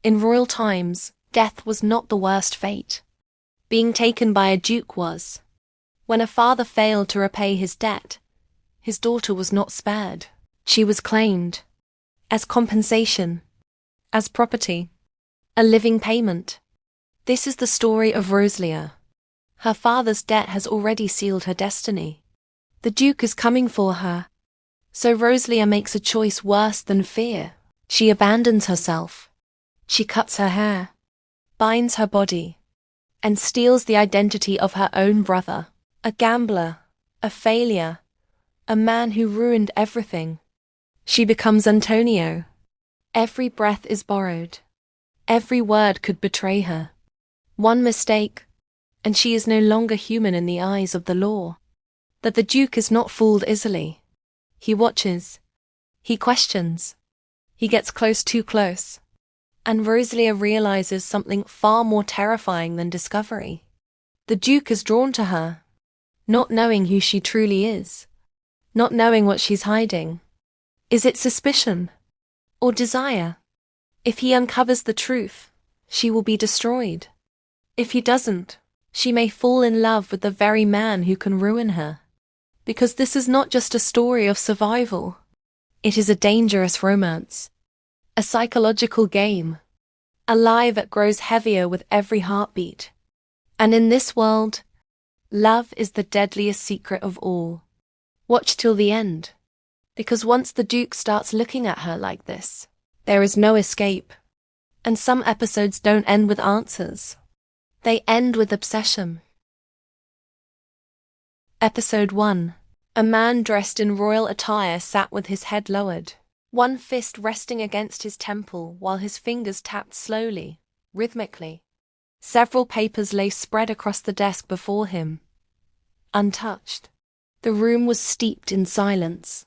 In royal times, death was not the worst fate. Being taken by a duke was. When a father failed to repay his debt, his daughter was not spared. She was claimed as compensation, as property, a living payment. This is the story of Rosalia. Her father's debt has already sealed her destiny. The duke is coming for her. So Rosalia makes a choice worse than fear. She abandons herself. She cuts her hair, binds her body, and steals the identity of her own brother, a gambler, a failure, a man who ruined everything. She becomes Antonio. Every breath is borrowed. Every word could betray her. One mistake, and she is no longer human in the eyes of the law. But the duke is not fooled easily. He watches. He questions. He gets close, too close. And Rosalia realizes something far more terrifying than discovery. The duke is drawn to her, not knowing who she truly is, not knowing what she's hiding. Is it suspicion or desire? If he uncovers the truth, she will be destroyed. If he doesn't, she may fall in love with the very man who can ruin her. Because this is not just a story of survival. It is a dangerous romance. A psychological game. A lie that grows heavier with every heartbeat. And in this world, love is the deadliest secret of all. Watch till the end. Because once the Duke starts looking at her like this, there is no escape. And some episodes don't end with answers. They end with obsession. Episode 1. A man dressed in royal attire sat with his head lowered, one fist resting against his temple while his fingers tapped slowly, rhythmically. Several papers lay spread across the desk before him, untouched. The room was steeped in silence.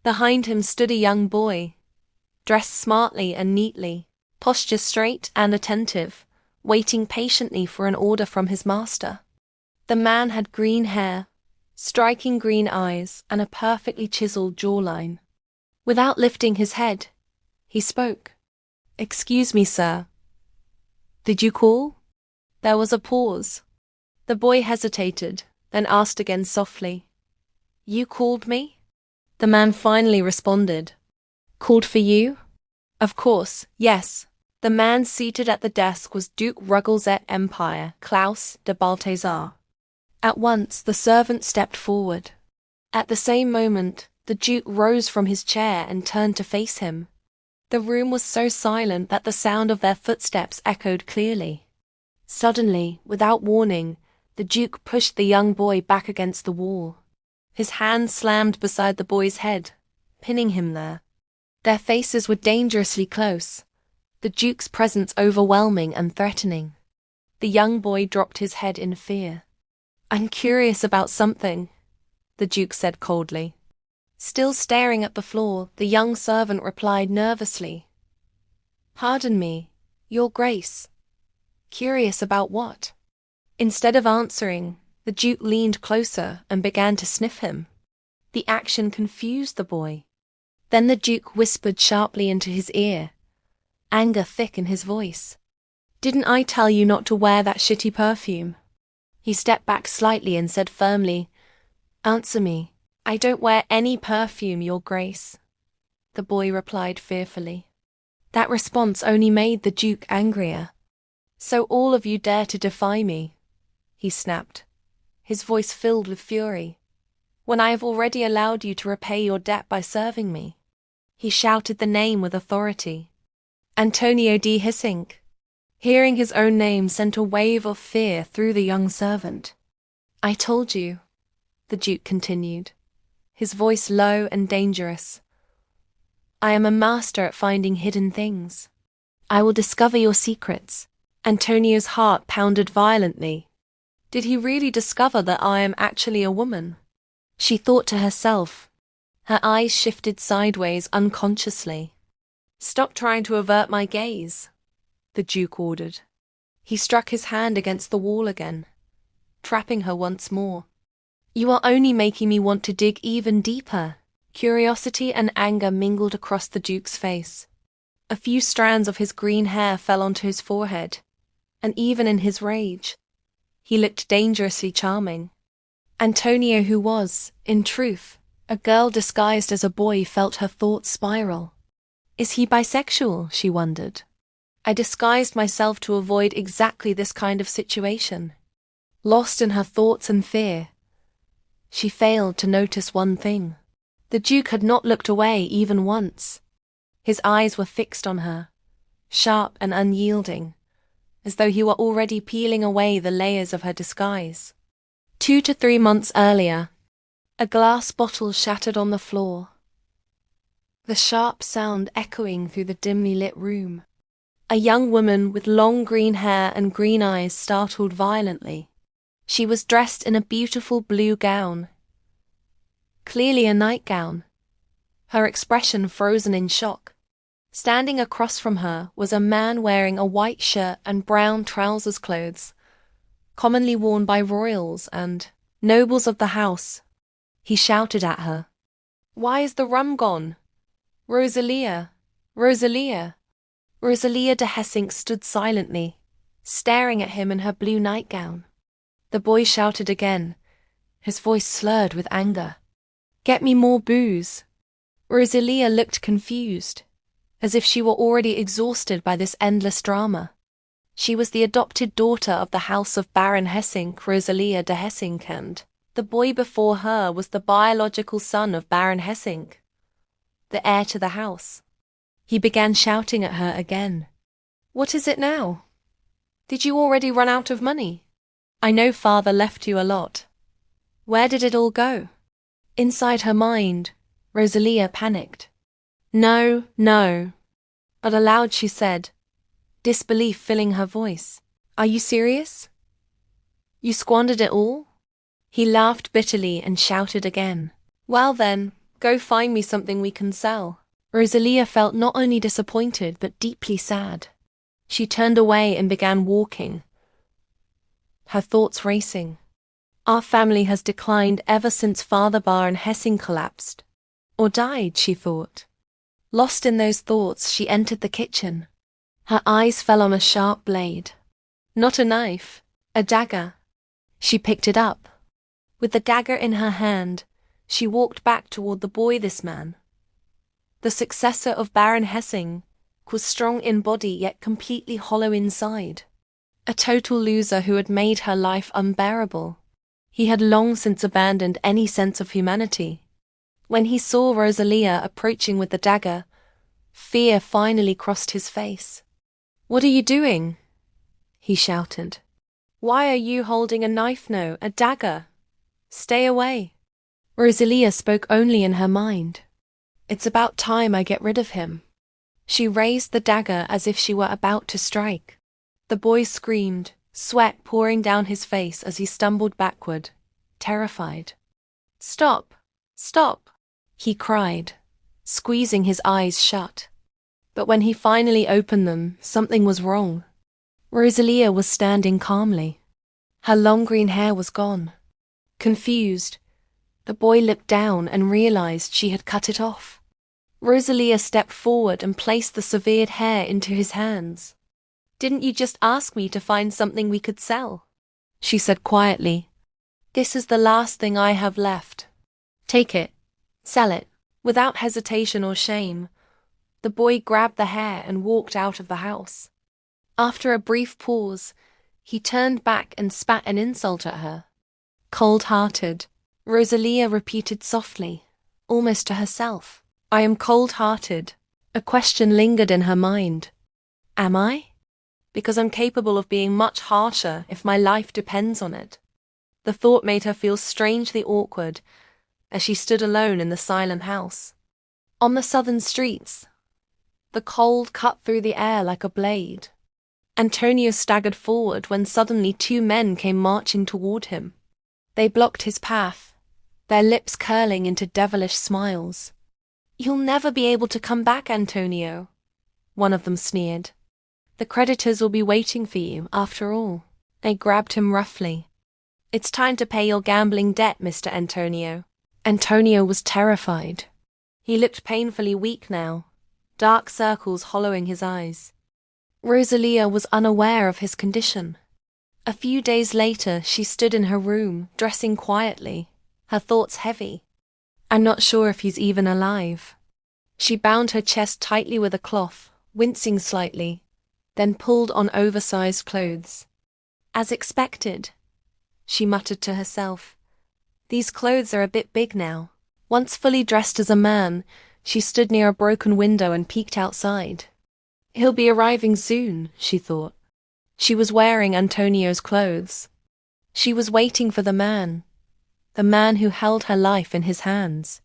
Behind him stood a young boy, dressed smartly and neatly, posture straight and attentive, waiting patiently for an order from his master. The man had green hair, striking green eyes, and a perfectly chiseled jawline. Without lifting his head, he spoke. "Excuse me, sir. Did you call?" There was a pause. The boy hesitated, then asked again softly, "You called me?" The man finally responded, "Called for you?" "Of course, yes." The man seated at the desk was Duke Rugglezet Empire, Klaus de Balthazar. At once, the servant stepped forward. At the same moment, the Duke rose from his chair and turned to face him. The room was so silent that the sound of their footsteps echoed clearly. Suddenly, without warning, the Duke pushed the young boy back against the wall. His hand slammed beside the boy's head, pinning him there. Their faces were dangerously close, the Duke's presence overwhelming and threatening. The young boy dropped his head in fear. "I'm curious about something," the Duke said coldly. Still staring at the floor, the young servant replied nervously, "Pardon me, Your Grace." Curious about what? Instead of answering, the Duke leaned closer and began to sniff him. The action confused the boy. Then the Duke whispered sharply into his ear, anger thick in his voice. "Didn't I tell you not to wear that shitty perfume?" He stepped back slightly and said firmly, "Answer me." "I don't wear any perfume, Your Grace," the boy replied fearfully. That response only made the Duke angrier. "So all of you dare to defy me," he snapped, his voice filled with fury, "when I have already allowed you to repay your debt by serving me." He shouted the name with authority. Antonio D. Hissink. Hearing his own name sent a wave of fear through the young servant. "I told you," the Duke continued, his voice low and dangerous. "I am a master at finding hidden things. I will discover your secrets." Antonio's heart pounded violently. Did he really discover that I am actually a woman? She thought to herself. Her eyes shifted sideways unconsciously. "Stop trying to avert my gaze," the Duke ordered. He struck his hand against the wall again, trapping her once more. "You are only making me want to dig even deeper." Curiosity and anger mingled across the Duke's face. A few strands of his green hair fell onto his forehead, and even in his rage, he looked dangerously charming. Antonio, who was, in truth, a girl disguised as a boy, felt her thoughts spiral. Is he bisexual? She wondered. I disguised myself to avoid exactly this kind of situation. Lost in her thoughts and fear, she failed to notice one thing. The Duke had not looked away even once. His eyes were fixed on her, sharp and unyielding, as though he were already peeling away the layers of her disguise. 2 to 3 months earlier, a glass bottle shattered on the floor, the sharp sound echoing through the dimly lit room. A young woman with long green hair and green eyes startled violently. She was dressed in a beautiful blue gown, clearly a nightgown, her expression frozen in shock. Standing across from her was a man wearing a white shirt and brown trousers, clothes commonly worn by royals and nobles of the house. He shouted at her. Why is the rum gone? Rosalia! Rosalia! Rosalia de Hessink stood silently, staring at him in her blue nightgown. The boy shouted again, his voice slurred with anger. Get me more booze. Rosalia looked confused, as if she were already exhausted by this endless drama. She was the adopted daughter of the house of Baron Hessink, Rosalia de Hessink, and the boy before her was the biological son of Baron Hessink, the heir to the house. He began shouting at her again. What is it now? Did you already run out of money? I know father left you a lot. Where did it all go? Inside her mind, Rosalia panicked. No, no. But aloud she said, disbelief filling her voice. Are you serious? You squandered it all? He laughed bitterly and shouted again. Well then, go find me something we can sell. Rosalia felt not only disappointed but deeply sad. She turned away and began walking, her thoughts racing. Our family has declined ever since Father Baron Hessing collapsed. Or died, she thought. Lost in those thoughts, she entered the kitchen. Her eyes fell on a sharp blade. Not a knife, a dagger. She picked it up. With the dagger in her hand, she walked back toward the boy. This man, the successor of Baron Hessing, was strong in body yet completely hollow inside. A total loser who had made her life unbearable. He had long since abandoned any sense of humanity. When he saw Rosalia approaching with the dagger, fear finally crossed his face. What are you doing? He shouted. Why are you holding a knife? No, a dagger. Stay away. Rosalia spoke only in her mind. It's about time I get rid of him. She raised the dagger as if she were about to strike. The boy screamed, sweat pouring down his face as he stumbled backward, terrified. Stop! Stop! He cried, squeezing his eyes shut. But when he finally opened them, something was wrong. Rosalia was standing calmly. Her long green hair was gone. Confused, the boy looked down and realized she had cut it off. Rosalia stepped forward and placed the severed hair into his hands. Didn't you just ask me to find something we could sell? She said quietly. This is the last thing I have left. Take it. Sell it. Without hesitation or shame, the boy grabbed the hair and walked out of the house. After a brief pause, he turned back and spat an insult at her. Cold-hearted, Rosalia repeated softly, almost to herself. I am cold-hearted. A question lingered in her mind. Am I? Because I'm capable of being much harsher if my life depends on it. The thought made her feel strangely awkward as she stood alone in the silent house. On the southern streets, the cold cut through the air like a blade. Antonio staggered forward when suddenly 2 men came marching toward him. They blocked his path, their lips curling into devilish smiles. You'll never be able to come back, Antonio, one of them sneered. The creditors will be waiting for you, after all. They grabbed him roughly. It's time to pay your gambling debt, Mr. Antonio. Antonio was terrified. He looked painfully weak now, dark circles hollowing his eyes. Rosalia was unaware of his condition. A few days later, she stood in her room, dressing quietly, her thoughts heavy. I'm not sure if he's even alive. She bound her chest tightly with a cloth, wincing slightly, then pulled on oversized clothes. As expected, she muttered to herself. These clothes are a bit big now. Once fully dressed as a man, she stood near a broken window and peeked outside. He'll be arriving soon, she thought. She was wearing Antonio's clothes. She was waiting for the man who held her life in his hands.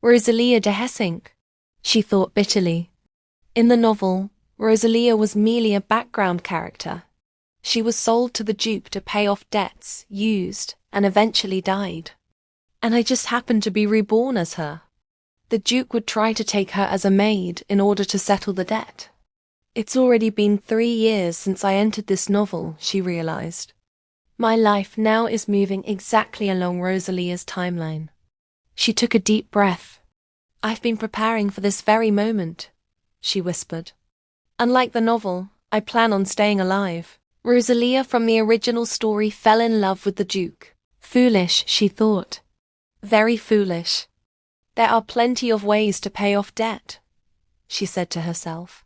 Rosalia de Hessink, she thought bitterly. In the novel, Rosalia was merely a background character. She was sold to the Duke to pay off debts, used, and eventually died. And I just happened to be reborn as her. The Duke would try to take her as a maid in order to settle the debt. It's already been 3 years since I entered this novel, she realized. My life now is moving exactly along Rosalia's timeline. She took a deep breath. I've been preparing for this very moment, she whispered. Unlike the novel, I plan on staying alive. Rosalia from the original story fell in love with the Duke. Foolish, she thought. Very foolish. There are plenty of ways to pay off debt, she said to herself.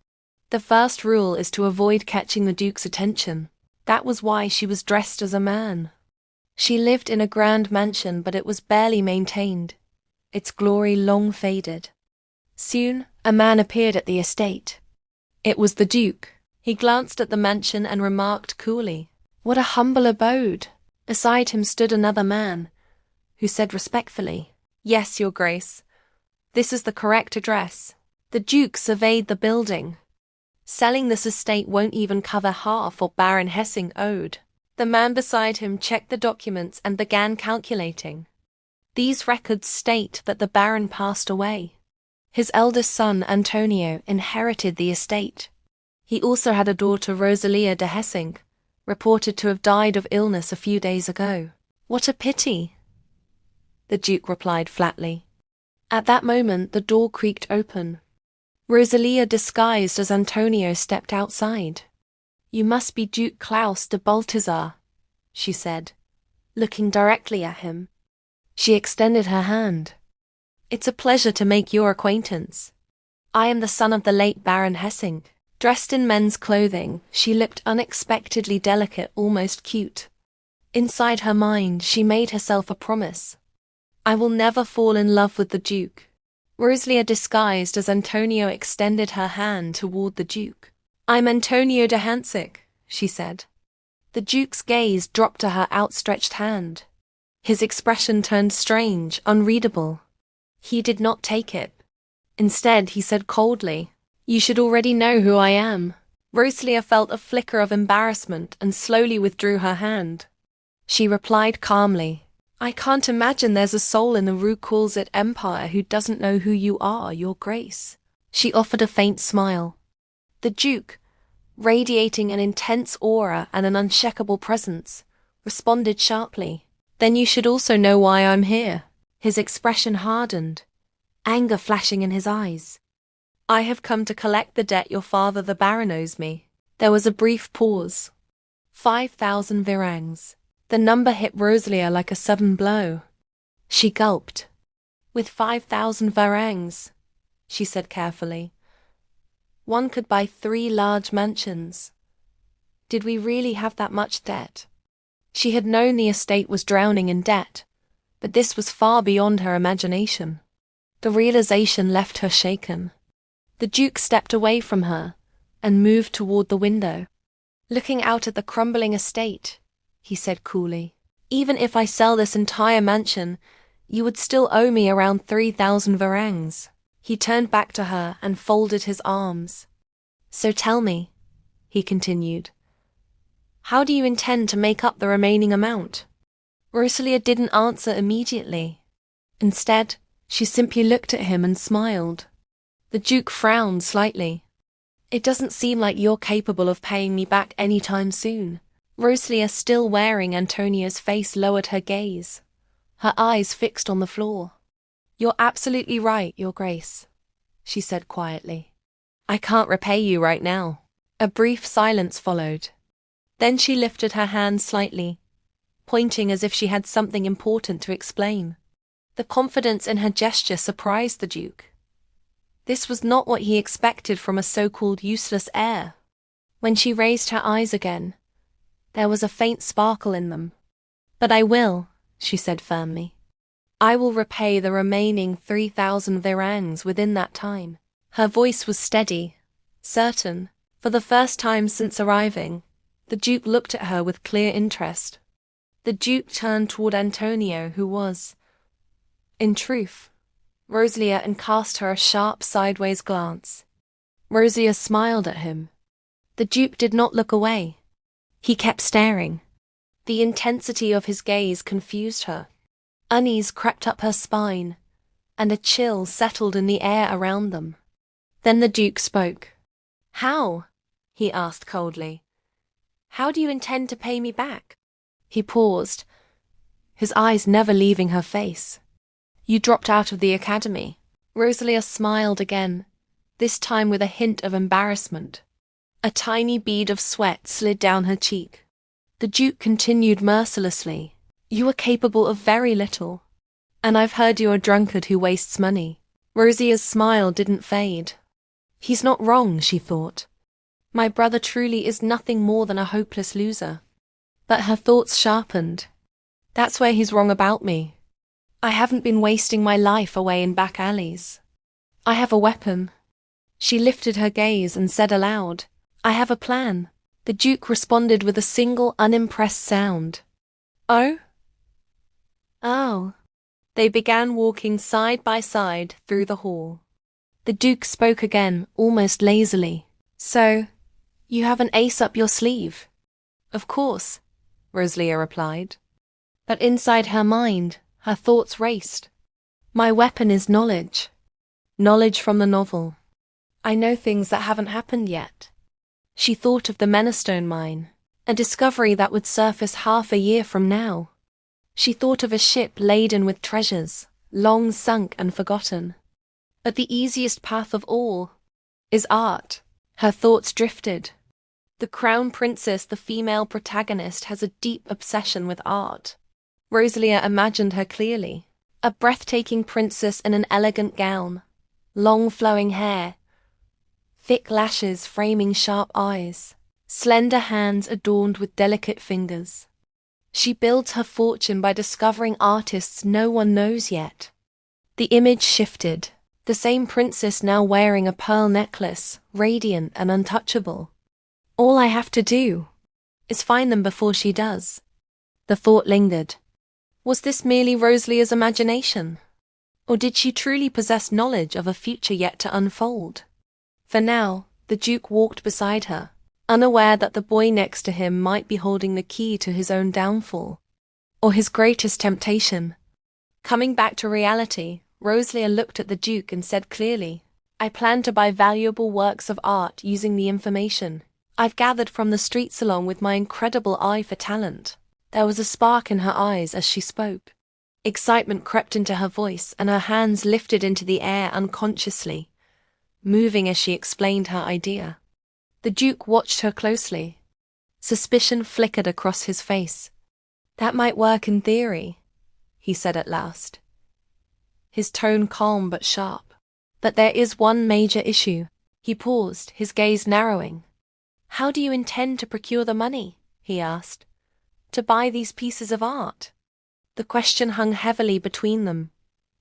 The first rule is to avoid catching the Duke's attention. That was why she was dressed as a man. She lived in a grand mansion, but it was barely maintained. Its glory long faded. Soon, a man appeared at the estate. It was the Duke. He glanced at the mansion and remarked coolly, "What a humble abode." Beside him stood another man, who said respectfully, "Yes, Your Grace. This is the correct address." The Duke surveyed the building. Selling this estate won't even cover half what Baron Hessing owed. The man beside him checked the documents and began calculating. These records state that the Baron passed away. His eldest son, Antonio, inherited the estate. He also had a daughter, Rosalia de Hessink, reported to have died of illness a few days ago. What a pity, the Duke replied flatly. At that moment, the door creaked open. Rosalia, disguised as Antonio, stepped outside. You must be Duke Klaus de Balthazar, she said, looking directly at him. She extended her hand. It's a pleasure to make your acquaintance. I am the son of the late Baron Hessing. Dressed in men's clothing, she looked unexpectedly delicate, almost cute. Inside her mind, she made herself a promise. I will never fall in love with the Duke. Rosalia, disguised as Antonio, extended her hand toward the Duke. I'm Antonio de Hessink, she said. The Duke's gaze dropped to her outstretched hand. His expression turned strange, unreadable. He did not take it. Instead, he said coldly, You should already know who I am. Rosalia felt a flicker of embarrassment and slowly withdrew her hand. She replied calmly, I can't imagine there's a soul in the Rue Coulzet Empire who doesn't know who you are, Your Grace. She offered a faint smile. The Duke, radiating an intense aura and an unshakable presence, responded sharply, Then you should also know why I'm here. His expression hardened, anger flashing in his eyes. I have come to collect the debt your father the Baron owes me. There was a brief pause. 5,000 virangs. The number hit Rosalia like a sudden blow. She gulped. With 5,000 virangs, she said carefully, one could buy 3 large mansions. Did we really have that much debt? She had known the estate was drowning in debt, but this was far beyond her imagination. The realization left her shaken. The Duke stepped away from her and moved toward the window. Looking out at the crumbling estate, he said coolly, Even if I sell this entire mansion, you would still owe me around 3,000 virangs. He turned back to her and folded his arms. So tell me, he continued, how do you intend to make up the remaining amount? Rosalia didn't answer immediately. Instead, she simply looked at him and smiled. The Duke frowned slightly. It doesn't seem like you're capable of paying me back anytime soon. Rosalia, still wearing Antonio's face, lowered her gaze, her eyes fixed on the floor. You're absolutely right, Your Grace, she said quietly. I can't repay you right now. A brief silence followed. Then she lifted her hand slightly, pointing as if she had something important to explain. The confidence in her gesture surprised the Duke. This was not what he expected from a so-called useless heir. When she raised her eyes again, there was a faint sparkle in them. But I will, she said firmly. I will repay the remaining 3,000 varangs within that time. Her voice was steady, certain. For the first time since arriving, the Duke looked at her with clear interest. The Duke turned toward Antonio, who was, in truth, Rosalia, and cast her a sharp sideways glance. Rosalia smiled at him. The Duke did not look away. He kept staring. The intensity of his gaze confused her. Unease crept up her spine, and a chill settled in the air around them. Then the Duke spoke. How? He asked coldly. How do you intend to pay me back? He paused, his eyes never leaving her face. You dropped out of the academy. Rosalia smiled again, this time with a hint of embarrassment. A tiny bead of sweat slid down her cheek. The Duke continued mercilessly. You are capable of very little, and I've heard you're a drunkard who wastes money. Rosia's smile didn't fade. He's not wrong, she thought. My brother truly is nothing more than a hopeless loser. But her thoughts sharpened. That's where he's wrong about me. I haven't been wasting my life away in back alleys. I have a weapon. She lifted her gaze and said aloud, I have a plan. The Duke responded with a single unimpressed sound. Oh? Oh. They began walking side by side through the hall. The Duke spoke again, almost lazily. So, you have an ace up your sleeve? Of course, Rosalia replied. But inside her mind, her thoughts raced. My weapon is knowledge. Knowledge from the novel. I know things that haven't happened yet. She thought of the Menestone mine, a discovery that would surface half a year from now. She thought of a ship laden with treasures, long sunk and forgotten. But the easiest path of all is art. Her thoughts drifted. The Crown Princess, the female protagonist, has a deep obsession with art. Rosalia imagined her clearly. A breathtaking princess in an elegant gown, long flowing hair, thick lashes framing sharp eyes, slender hands adorned with delicate fingers. She builds her fortune by discovering artists no one knows yet. The image shifted. The same princess now wearing a pearl necklace, radiant and untouchable. All I have to do is find them before she does. The thought lingered. Was this merely Rosalia's imagination? Or did she truly possess knowledge of a future yet to unfold? For now, the Duke walked beside her, unaware that the boy next to him might be holding the key to his own downfall, or his greatest temptation. Coming back to reality, Rosalia looked at the Duke and said clearly, I plan to buy valuable works of art using the information I've gathered from the street salon with my incredible eye for talent. There was a spark in her eyes as she spoke. Excitement crept into her voice and her hands lifted into the air unconsciously, moving as she explained her idea. The Duke watched her closely. Suspicion flickered across his face. That might work in theory, he said at last, his tone calm but sharp. But there is one major issue. He paused, his gaze narrowing. How do you intend to procure the money? He asked. To buy these pieces of art? The question hung heavily between them,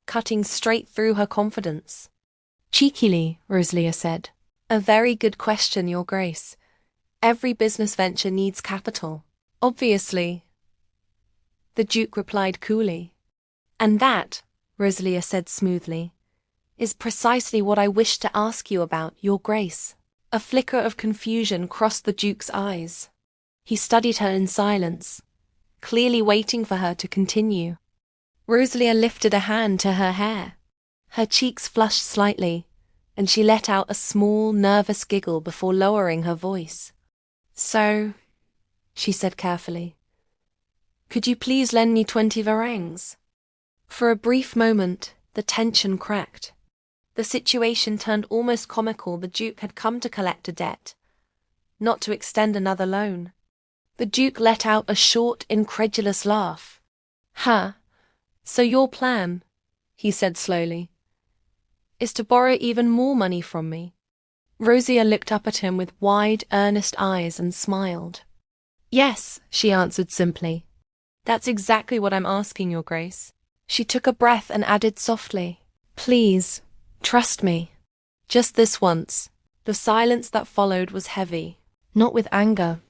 cutting straight through her confidence. Cheekily, Rosalia said. A very good question, Your Grace. Every business venture needs capital. Obviously, the Duke replied coolly. And that, Rosalia said smoothly, is precisely what I wished to ask you about, Your Grace. A flicker of confusion crossed the Duke's eyes. He studied her in silence, clearly waiting for her to continue. Rosalia lifted a hand to her hair. Her cheeks flushed slightly, and she let out a small, nervous giggle before lowering her voice. So, she said carefully, could you please lend me 20 varangs? For a brief moment, the tension cracked. The situation turned almost comical. The Duke had come to collect a debt, not to extend another loan. The Duke let out a short, incredulous laugh. "Huh, so your plan," he said slowly, "is to borrow even more money from me?" Rosia looked up at him with wide, earnest eyes and smiled. "Yes," she answered simply. "That's exactly what I'm asking, Your Grace." She took a breath and added softly, "Please, trust me. Just this once." The silence that followed was heavy, not with anger,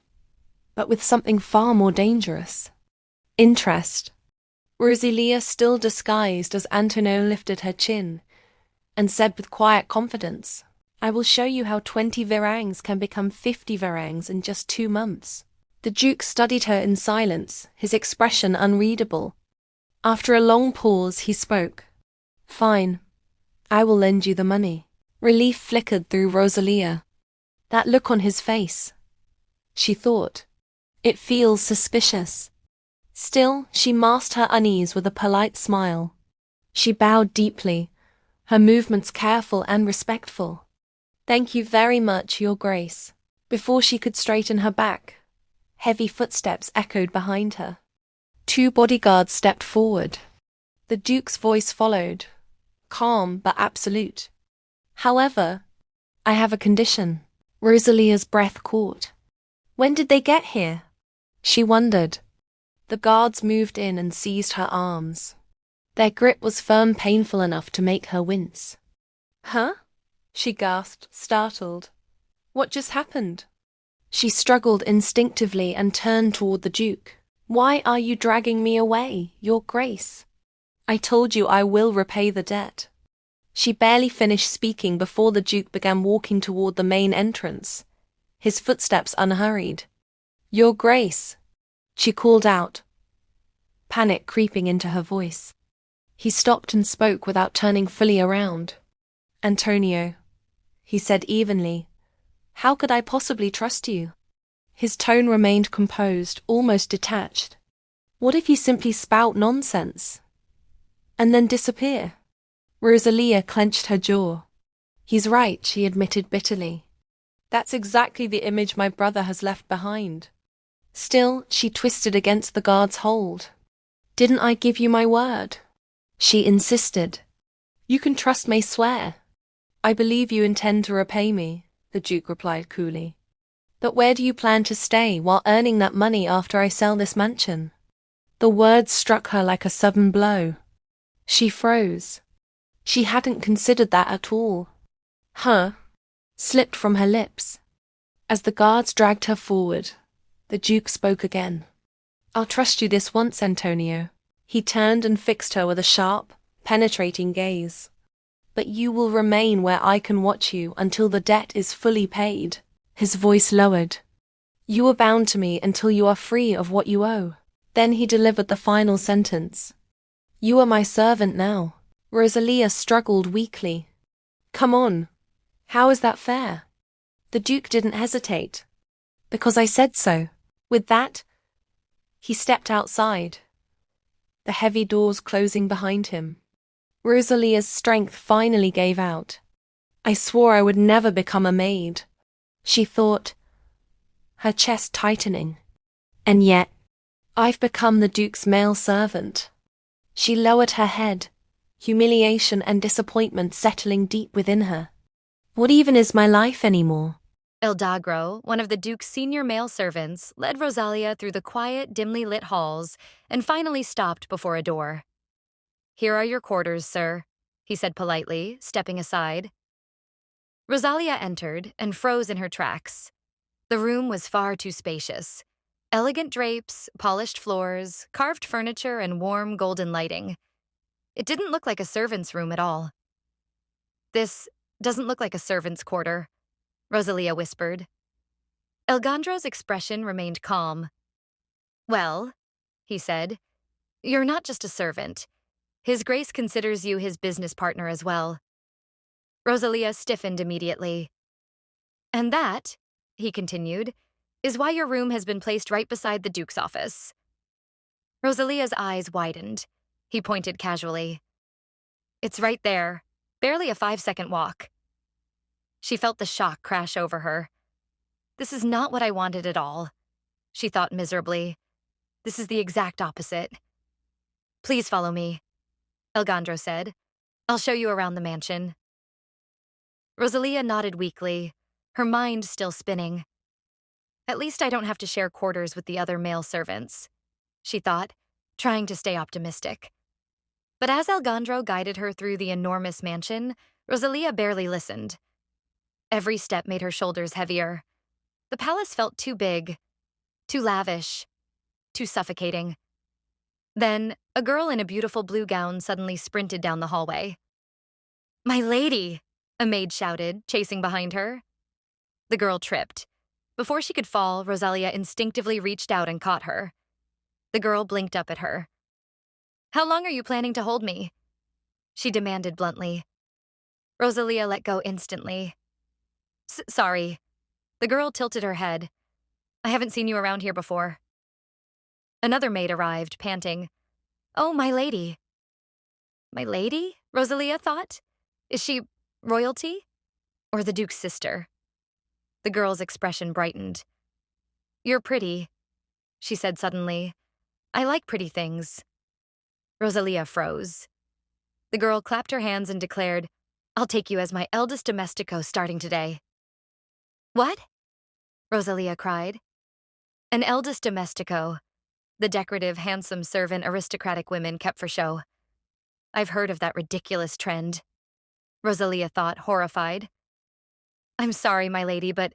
but with something far more dangerous. Interest. Rosalia still disguised as Antonio lifted her chin and said with quiet confidence, "I will show you how 20 varangs can become 50 varangs in just 2 months." The Duke studied her in silence, his expression unreadable. After a long pause, he spoke. "Fine. I will lend you the money." Relief flickered through Rosalia. That look on his face. She thought, "It feels suspicious." Still, she masked her unease with a polite smile. She bowed deeply, her movements careful and respectful. "Thank you very much, Your Grace." Before she could straighten her back, heavy footsteps echoed behind her. 2 bodyguards stepped forward. The Duke's voice followed, calm but absolute. "However, I have a condition." Rosalia's breath caught. When did they get here? She wondered. The guards moved in and seized her arms. Their grip was firm, painful enough to make her wince. "Huh?" she gasped, startled. "What just happened?" She struggled instinctively and turned toward the Duke. "Why are you dragging me away, Your Grace? I told you I will repay the debt." She barely finished speaking before the Duke began walking toward the main entrance, his footsteps unhurried. "Your Grace," she called out, panic creeping into her voice. He stopped and spoke without turning fully around. "Antonio," he said evenly, "how could I possibly trust you?" His tone remained composed, almost detached. What if you simply spout nonsense and then disappear? Rosalia clenched her jaw. "He's right," she admitted bitterly. "That's exactly the image my brother has left behind." Still, she twisted against the guard's hold. "Didn't I give you my word?" she insisted. "You can trust me, swear." "I believe you intend to repay me," the Duke replied coolly. "But where do you plan to stay while earning that money after I sell this mansion?" The words struck her like a sudden blow. She froze. She hadn't considered that at all. "Huh?" slipped from her lips. As the guards dragged her forward, the Duke spoke again. "I'll trust you this once, Antonio." He turned and fixed her with a sharp, penetrating gaze. "But you will remain where I can watch you until the debt is fully paid." His voice lowered. "You are bound to me until you are free of what you owe." Then he delivered the final sentence. "You are my servant now." Rosalia struggled weakly. "Come on. How is that fair?" The Duke didn't hesitate. "Because I said so." With that, he stepped outside, the heavy doors closing behind him. Rosalia's strength finally gave out. "I swore I would never become a maid," she thought, her chest tightening. "And yet, I've become the Duke's male servant." She lowered her head, humiliation and disappointment settling deep within her. What even is my life anymore? El Dagro, one of the Duke's senior male servants, led Rosalia through the quiet, dimly lit halls and finally stopped before a door. "Here are your quarters, sir," he said politely, stepping aside. Rosalia entered and froze in her tracks. The room was far too spacious. Elegant drapes, polished floors, carved furniture, and warm golden lighting. It didn't look like a servant's room at all. "This doesn't look like a servant's quarter," Rosalia whispered. Elgandro's expression remained calm. "Well," he said, "you're not just a servant. His Grace considers you his business partner as well." Rosalia stiffened immediately. "And that," he continued, "is why your room has been placed right beside the Duke's office." Rosalia's eyes widened. He pointed casually. "It's right there." Barely a 5-second walk. She felt the shock crash over her. This is not what I wanted at all, she thought miserably. This is the exact opposite. Please follow me, Alejandro said. I'll show you around the mansion. Rosalia nodded weakly, her mind still spinning. At least I don't have to share quarters with the other male servants, she thought, trying to stay optimistic. But as Alejandro guided her through the enormous mansion, Rosalia barely listened. Every step made her shoulders heavier. The palace felt too big, too lavish, too suffocating. Then, a girl in a beautiful blue gown suddenly sprinted down the hallway. "My lady!" a maid shouted, chasing behind her. The girl tripped. Before she could fall, Rosalia instinctively reached out and caught her. The girl blinked up at her. "How long are you planning to hold me?" she demanded bluntly. Rosalia let go instantly. Sorry." The girl tilted her head. "I haven't seen you around here before." Another maid arrived, panting. "Oh, my lady." My lady? Rosalia thought. Is she royalty? Or the Duke's sister? The girl's expression brightened. "You're pretty," she said suddenly. "I like pretty things." Rosalia froze. The girl clapped her hands and declared, "I'll take you as my eldest domestico starting today." "What?" Rosalia cried. An eldest domestico, the decorative, handsome servant aristocratic women kept for show. I've heard of that ridiculous trend, Rosalia thought, horrified. "I'm sorry, my lady, but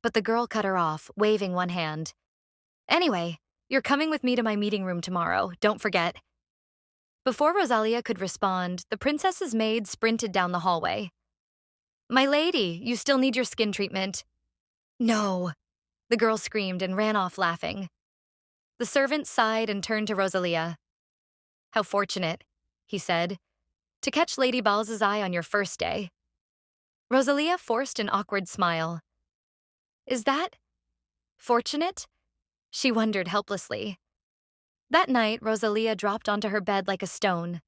the girl cut her off, waving one hand. "Anyway, you're coming with me to my meeting room tomorrow, don't forget." Before Rosalia could respond, the princess's maid sprinted down the hallway. "My lady, you still need your skin treatment." "No," the girl screamed and ran off laughing. The servant sighed and turned to Rosalia. "How fortunate," he said, "to catch Lady Balza's eye on your first day." Rosalia forced an awkward smile. Is that fortunate? She wondered helplessly. That night, Rosalia dropped onto her bed like a stone.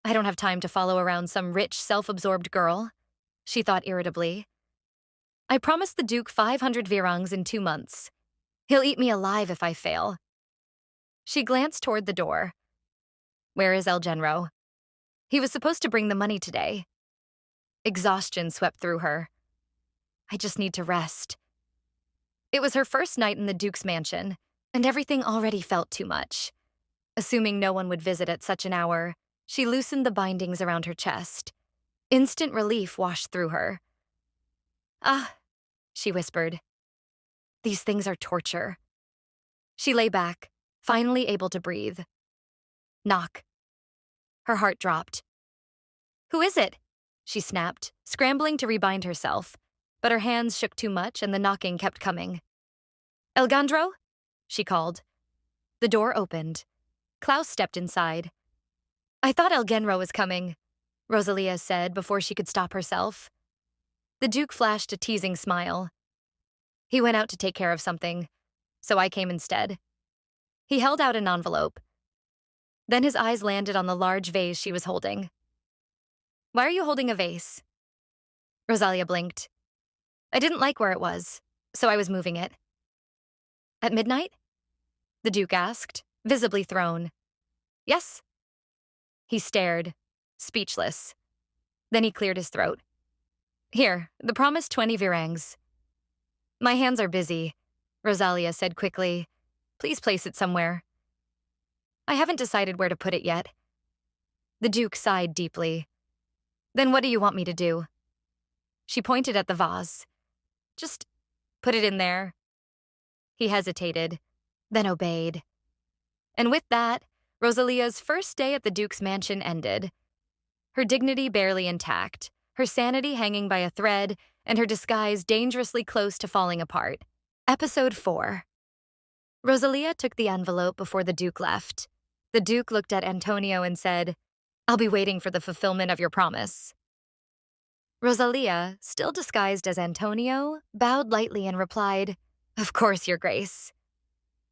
I don't have time to follow around some rich, self-absorbed girl, she thought irritably. I promised the Duke 500 virangs in 2 months. He'll eat me alive if I fail. She glanced toward the door. Where is El Genro? He was supposed to bring the money today. Exhaustion swept through her. I just need to rest. It was her first night in the Duke's mansion, and everything already felt too much. Assuming no one would visit at such an hour, she loosened the bindings around her chest. Instant relief washed through her. "Ah," she whispered. "These things are torture." She lay back, finally able to breathe. Knock. Her heart dropped. "Who is it?" she snapped, scrambling to rebind herself, but her hands shook too much and the knocking kept coming. "Alejandro?" she called. The door opened. Klaus stepped inside. "I thought El Genro was coming," Rosalia said before she could stop herself. The Duke flashed a teasing smile. "He went out to take care of something, so I came instead." He held out an envelope. Then his eyes landed on the large vase she was holding. "Why are you holding a vase?" Rosalia blinked. "I didn't like where it was, so I was moving it." "At midnight?" the Duke asked, visibly thrown. "Yes." He stared, speechless. Then he cleared his throat. "Here, the promised 20 virangs." "My hands are busy," Rosalia said quickly. "Please place it somewhere." "I haven't decided where to put it yet." The Duke sighed deeply. "Then what do you want me to do?" She pointed at the vase. "Just put it in there." He hesitated, then obeyed. And with that, Rosalia's first day at the Duke's mansion ended. Her dignity barely intact, her sanity hanging by a thread, and her disguise dangerously close to falling apart. Episode 4. Rosalia took the envelope before the Duke left. The Duke looked at Antonio and said, "I'll be waiting for the fulfillment of your promise." Rosalia, still disguised as Antonio, bowed lightly and replied, "Of course, Your Grace."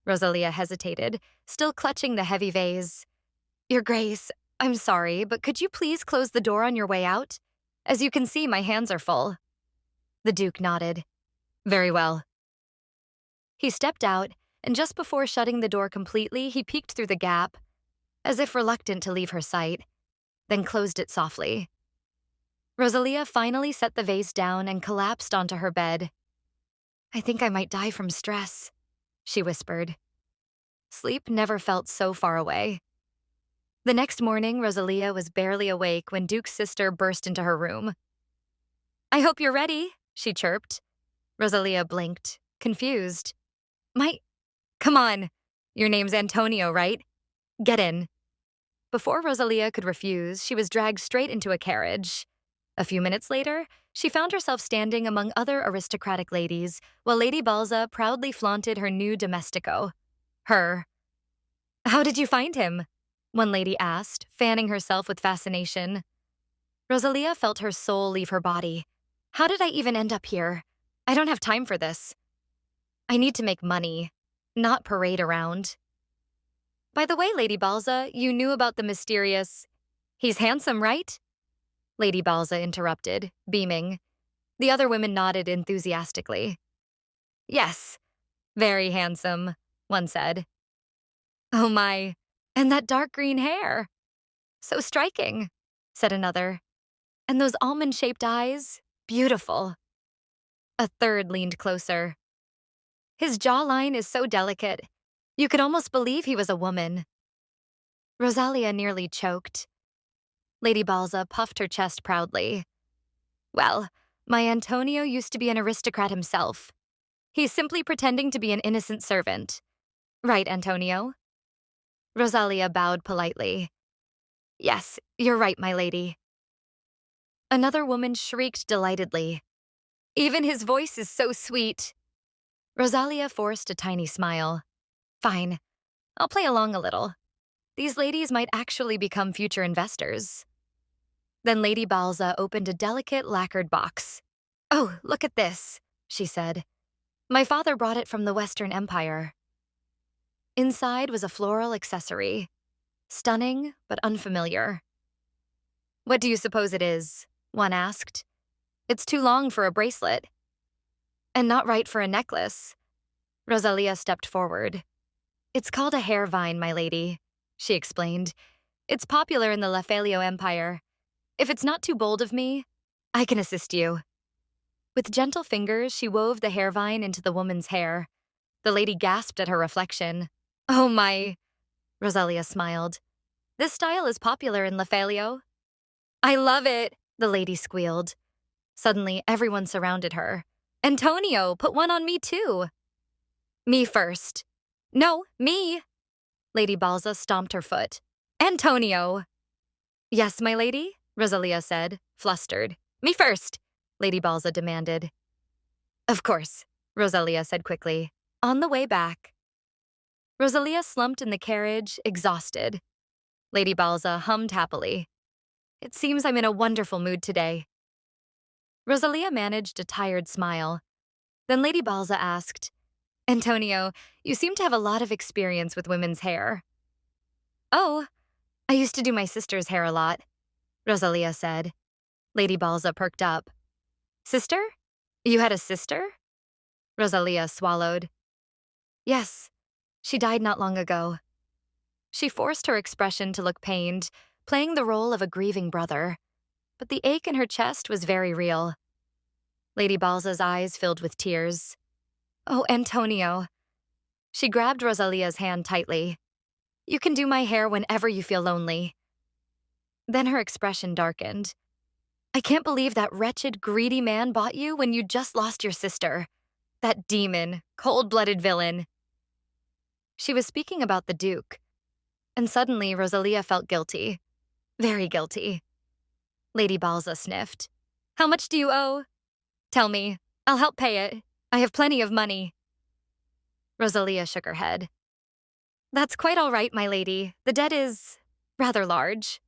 Rosalia hesitated, still clutching the heavy vase. "Your Grace, I'm sorry, but could you please close the door on your way out? As you can see, my hands are full. The Duke nodded. Very well. He stepped out, and just before shutting the door completely, he peeked through the gap, as if reluctant to leave her sight, then closed it softly. Rosalia finally set the vase down and collapsed onto her bed. I think I might die from stress, she whispered. Sleep never felt so far away. The next morning, Rosalia was barely awake when Duke's sister burst into her room. I hope you're ready, she chirped. Rosalia blinked, confused. Come on. Your name's Antonio, right? Get in. Before Rosalia could refuse, she was dragged straight into a carriage. A few minutes later, she found herself standing among other aristocratic ladies, while Lady Balza proudly flaunted her new domestico. Her. How did you find him? One lady asked, fanning herself with fascination. Rosalia felt her soul leave her body. How did I even end up here? I don't have time for this. I need to make money, not parade around. By the way, Lady Balza, you knew about the mysterious... He's handsome, right? Lady Balza interrupted, beaming. The other women nodded enthusiastically. Yes, very handsome, one said. Oh my, and that dark green hair. So striking, said another. And those almond-shaped eyes, beautiful. A third leaned closer. His jawline is so delicate, you could almost believe he was a woman. Rosalia nearly choked. Lady Balza puffed her chest proudly. Well, my Antonio used to be an aristocrat himself. He's simply pretending to be an innocent servant. Right, Antonio? Rosalia bowed politely. Yes, you're right, my lady. Another woman shrieked delightedly. Even his voice is so sweet. Rosalia forced a tiny smile. Fine, I'll play along a little. These ladies might actually become future investors. Then Lady Balza opened a delicate lacquered box. Oh, look at this, she said. My father brought it from the Western Empire. Inside was a floral accessory. Stunning, but unfamiliar. What do you suppose it is? One asked. It's too long for a bracelet. And not right for a necklace. Rosalia stepped forward. It's called a hair vine, my lady, she explained. It's popular in the Lefalio Empire. If it's not too bold of me, I can assist you. With gentle fingers, she wove the hair vine into the woman's hair. The lady gasped at her reflection. Oh my, Rosalia smiled. This style is popular in Lefalio. I love it, the lady squealed. Suddenly, everyone surrounded her. Antonio, put one on me too. Me first. No, me. Lady Balza stomped her foot. Antonio. Yes, my lady, Rosalia said, flustered. Me first, Lady Balza demanded. Of course, Rosalia said quickly. On the way back. Rosalia slumped in the carriage, exhausted. Lady Balza hummed happily. It seems I'm in a wonderful mood today. Rosalia managed a tired smile. Then Lady Balza asked, Antonio, you seem to have a lot of experience with women's hair. Oh, I used to do my sister's hair a lot, Rosalia said. Lady Balza perked up. Sister? You had a sister? Rosalia swallowed. Yes, she died not long ago. She forced her expression to look pained, playing the role of a grieving brother. But the ache in her chest was very real. Lady Balza's eyes filled with tears. Oh, Antonio. She grabbed Rosalia's hand tightly. You can do my hair whenever you feel lonely. Then her expression darkened. I can't believe that wretched, greedy man bought you when you just lost your sister. That demon, cold-blooded villain. She was speaking about the Duke. And suddenly, Rosalia felt guilty. Very guilty. Lady Balza sniffed. How much do you owe? Tell me. I'll help pay it. I have plenty of money. Rosalia shook her head. That's quite all right, my lady. The debt is rather large.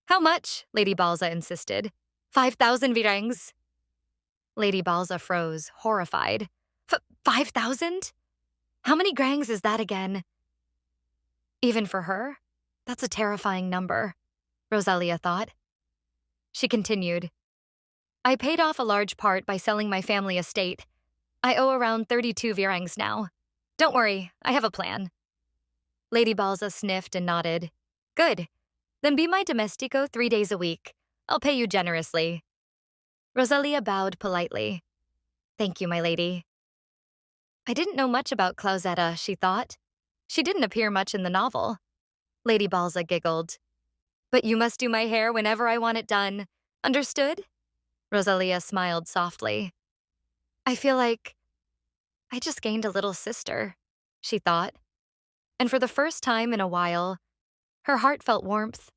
How much? Lady Balza insisted. 5,000 virengs. Lady Balza froze, horrified. 5,000? How many grangs is that again? Even for her, that's a terrifying number. Rosalia thought. She continued, I paid off a large part by selling my family estate. I owe around 32 virangs now. Don't worry, I have a plan. Lady Balza sniffed and nodded. Good. Then be my domestico 3 days a week. I'll pay you generously. Rosalia bowed politely. Thank you, my lady. I didn't know much about Clausetta, she thought. She didn't appear much in the novel. Lady Balza giggled. But you must do my hair whenever I want it done. Understood? Rosalia smiled softly. I feel like I just gained a little sister, she thought. And for the first time in a while, her heart felt warmth